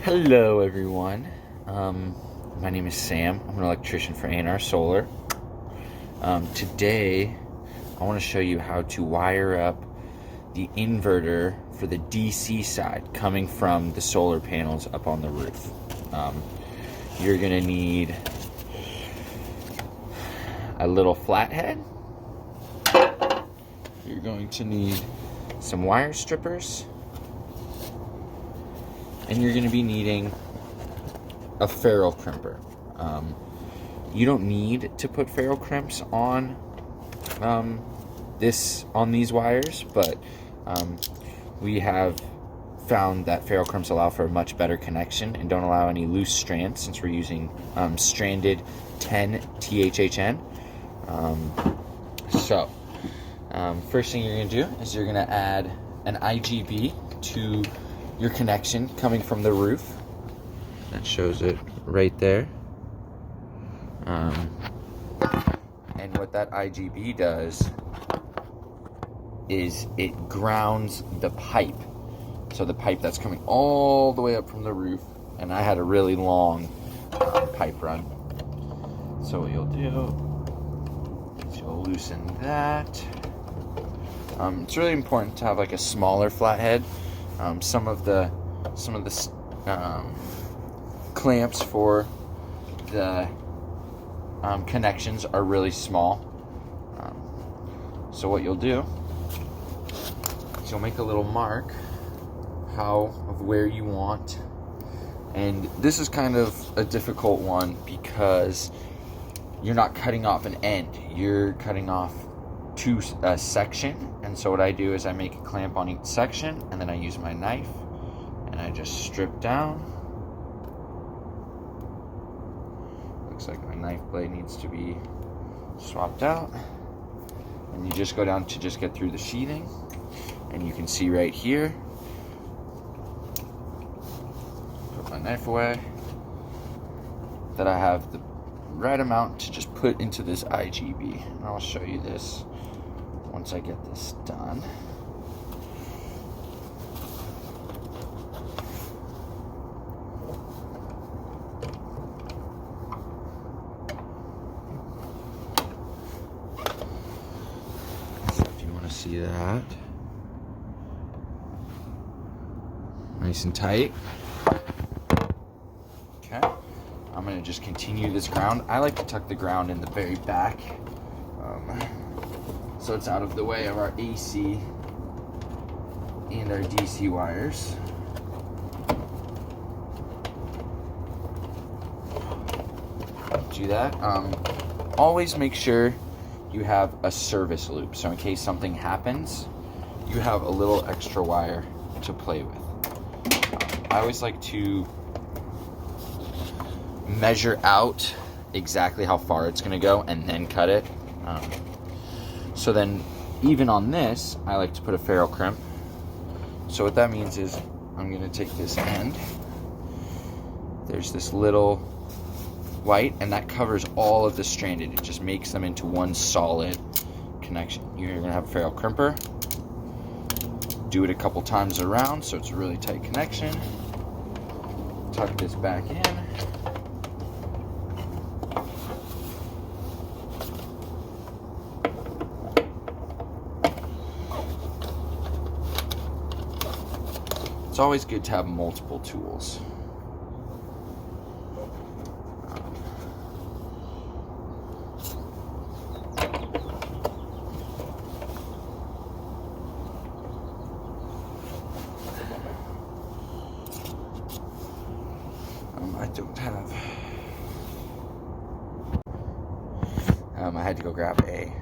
Hello everyone, my name is Sam. I'm an electrician for A&R Solar. Today I want to show you how to wire up the inverter for the DC side coming from the solar panels up on the roof. You're going to need a little flathead. You're going to need some wire strippers. And you're going to be needing a ferrule crimper. You don't need to put ferrule crimps on these wires, but we have found that ferrule crimps allow for a much better connection and don't allow any loose strands, since we're using stranded 10 THHN. First thing you're going to do is you're going to add an IGB to your connection coming from the roof. That shows it right there. And what that IGB does is it grounds the pipe. So the pipe that's coming all the way up from the roof, and I had a really long pipe run. So what you'll do is you'll loosen that. It's really important to have like a smaller flathead. Some of the clamps for the connections are really small. So what you'll do is you'll make a little mark of where you want, and this is kind of a difficult one because you're not cutting off an end, you're cutting off a section. And so what I do is I make a clamp on each section, and then I use my knife and I just strip down. Looks like my knife blade needs to be swapped out, and you just go down to just get through the sheathing, and you can see right here, put my knife away, that I have the right amount to just put into this IGB. And I'll show you this once I get this done. So if you want to see that, nice and tight. Okay, I'm going to just continue this ground. I like to tuck the ground in the very back, so it's out of the way of our AC and our DC wires. Do that. Always make sure you have a service loop, so in case something happens, you have a little extra wire to play with. I always like to measure out exactly how far it's going to go and then cut it. So then, even on this, I like to put a ferrule crimp. So what that means is I'm going to take this end. There's this little white, and that covers all of the stranded. It just makes them into one solid connection. You're going to have a ferrule crimper. Do it a couple times around so it's a really tight connection. Tuck this back in. It's always good to have multiple tools. I don't have. I had to go grab a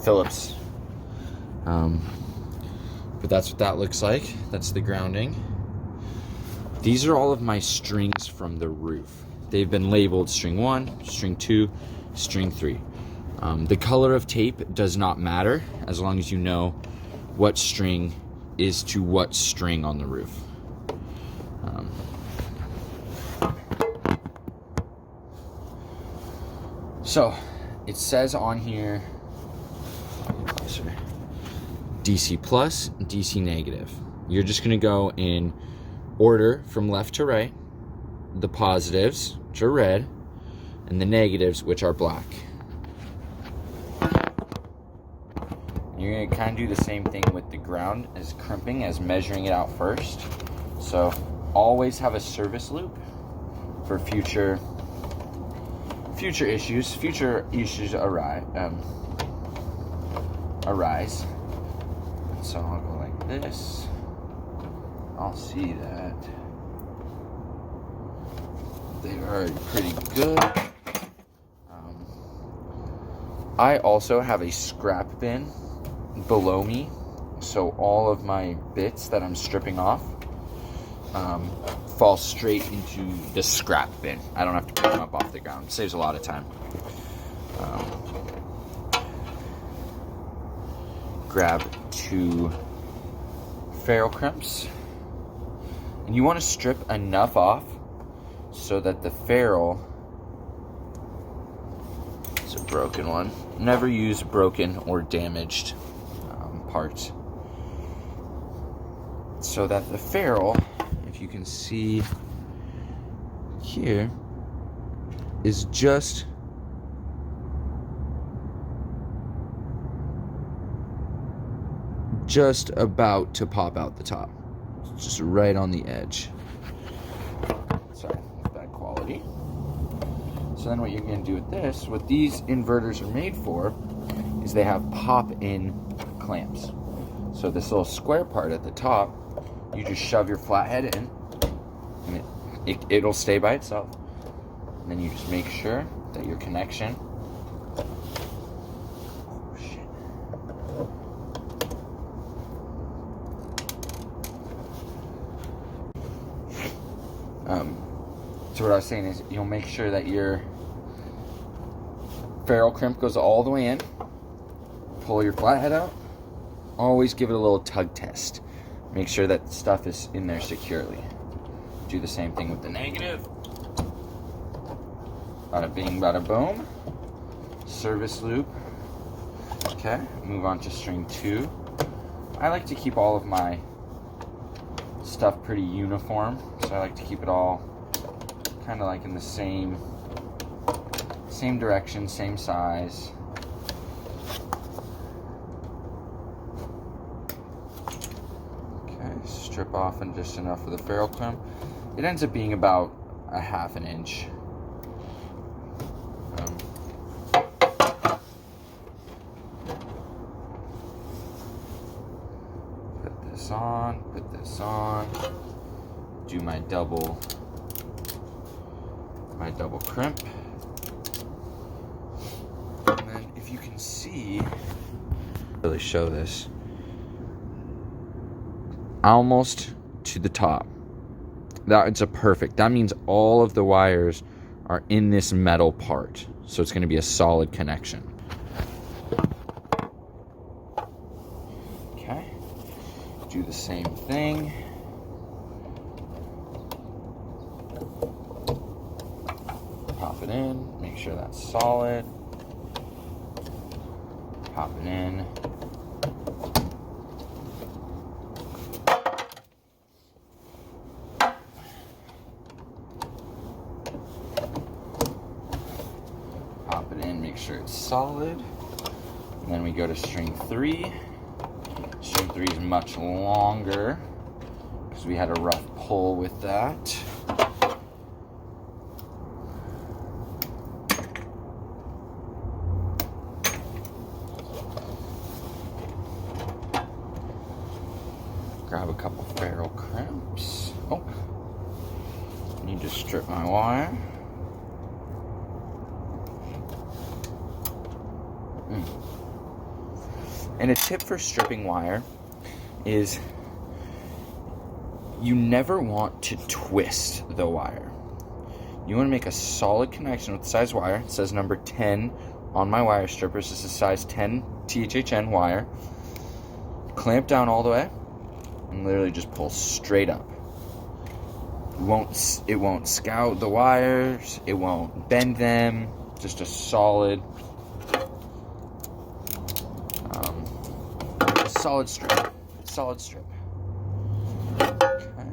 Phillips. But that's what that looks like. That's the grounding. These are all of my strings from the roof. They've been labeled string 1, string 2, string 3. The color of tape does not matter as long as you know what string is to what string on the roof. So it says on here DC plus, DC negative. You're just gonna go in order from left to right, the positives, which are red, and the negatives, which are black. You're going to kind of do the same thing with the ground as crimping, as measuring it out first. So always have a service loop for future issues arise. So I'll go like this. I'll see that they are pretty good. I also have a scrap bin below me, so all of my bits that I'm stripping off fall straight into the scrap bin. I don't have to pick them up off the ground. It saves a lot of time. Grab 2 ferrule crimps, and you want to strip enough off so that the ferrule is a broken one. Never use broken or damaged parts. So that the ferrule, if you can see here, is just about to pop out the top. It's just right on the edge. Sorry, bad quality. So then what you're going to do with this, what these inverters are made for, is they have pop-in clamps. So this little square part at the top, you just shove your flathead in, and it'll stay by itself. And then you just make sure that your connection, so what I was saying is, you'll make sure that your ferrule crimp goes all the way in. Pull your flathead out. Always give it a little tug test. Make sure that stuff is in there securely. Do the same thing with the negative. Bada bing, bada boom. Service loop. Okay, move on to string 2. I like to keep all of my stuff pretty uniform, so I like to keep it all kind of like in the same direction, same size. Okay, strip off and just enough for the ferrule crimp. It ends up being about a 1/2 inch. Put this on, do my double crimp, and then if you can see, really show this, almost to the top. That's a perfect. That means all of the wires are in this metal part, so it's going to be a solid connection. Okay, do the same thing. Pop it in, make sure that's solid. Pop it in. Pop it in, make sure it's solid. And then we go to string 3. String 3 is much longer because we had a rough pull with that. Grab a couple ferrule crimps. Oh, need to strip my wire. And a tip for stripping wire is you never want to twist the wire. You want to make a solid connection with the size wire. It says number 10 on my wire strippers. This is size 10 THHN wire. Clamp down all the way and literally just pull straight up. It won't scout the wires. It won't bend them. Just a solid strip. Okay.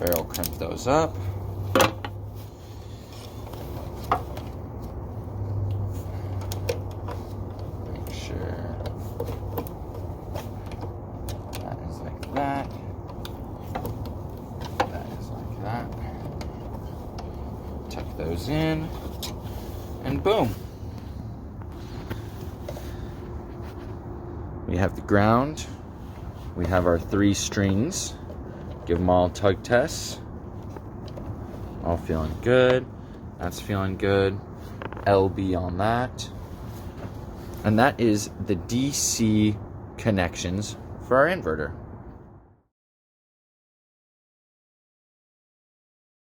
ferrule crimp those up. Make sure that is like that. That is like that. Tuck those in, and boom. We have the ground. We have our 3 strings. Give them all tug tests. All feeling good. That's feeling good. LB on that. And that is the DC connections for our inverter.